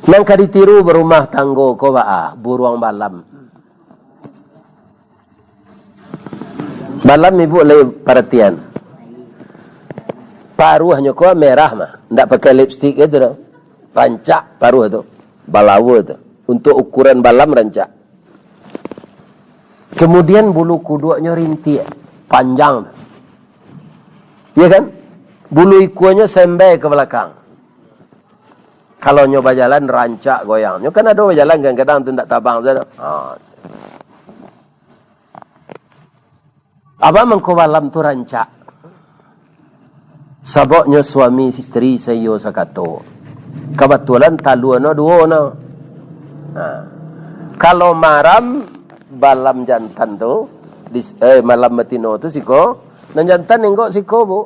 Nang kaditiru berumah tanggo ko ba buruang balam. Balam ibu lay perhatian. Paruhnya ko merah mah, ndak pakai lipstick itu dah. Rancak paruh itu. Balawa itu. Untuk ukuran balam rancak. Kemudian bulu kudunya rintik, panjang. Ya kan? Bulu ikunya sembai ke belakang. Kalau nyoba jalan rancak goyang. Nyo kan ada jalan kadang-kadang tu ndak tabang saja. Apa mengko balam tu rancak. Saboknya suami istri sayo sakato. Kebetulan taluano duo no. Kalau maram balam jantan tu malam betino tu siko, nan jantan engkau siko bu.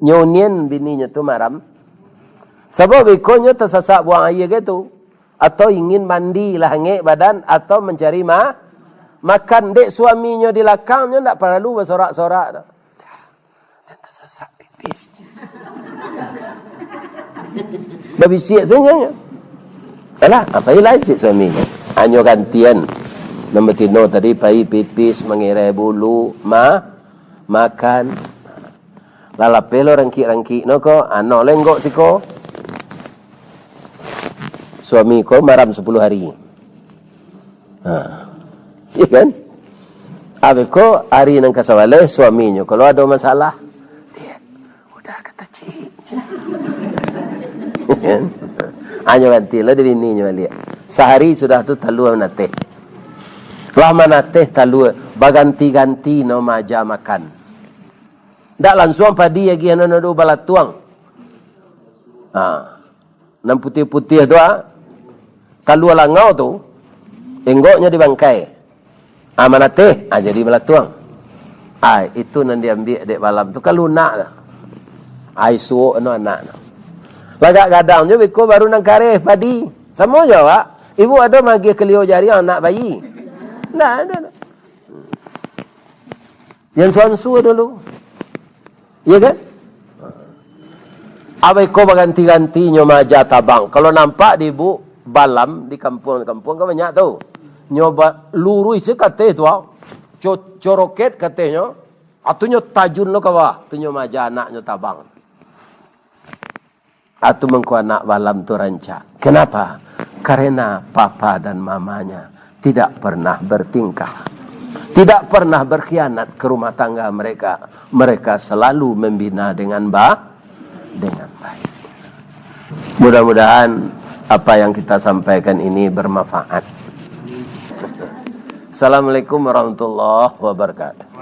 Nyonien bininya tu maram. Sebab ikonyo tersasak buang air gitu. Atau ingin mandi lahangik badan. Atau mencari makan. Dek suaminya di lakangnya tak perlu bersorak-sorak. Dan tersasak pipis. Berbisiak senyanya. Alah, apa ilah cik suaminya? Hanya gantian. Nombor tino tadi pai pipis, mengirai bulu, makan. Lalapelo rangkik-rangkik no ko. Ano lenggok siko. Suami ko maram 10 hari. Iya kan? Abi ko hari nang kasawale suaminya. Kalau ada masalah, dia udah kata cik. Hanya ganti lah di bininya balik. Sehari sudah tu talu menateh. Lama nateh talu baganti-ganti no maja makan. Dak langsung padi lagi anu do balatuang. Nam putih-putih tu kalau langau tu, enggoknya dibangkai. Manateh, jadi melatuang. Itu nan diambil dek balam tu. Kalau nak lah. Suok no anak. Lagak gadang je, biko baru nang kareh padi. Sama je wak. Ibu ada magi kelio jari anak bayi. Nah, ada. Yang suansu dulu. Ya kan? Abiko baganti-ganti nyomaja tabang. Kalau nampak di ibu, balam di kampung-kampung kan banyak tu. Nyoba lurui sekate tu. Coroket katanya. Atunya tajun lo kawa. Tu nyomaja anaknya tabang. Atu mengko anak balam tu rancak. Kenapa? Karena papa dan mamanya tidak pernah bertingkah. Tidak pernah berkhianat ke rumah tangga mereka. Mereka selalu membina dengan baik. Mudah-mudahan apa yang kita sampaikan ini bermanfaat. Assalamualaikum warahmatullahi wabarakatuh.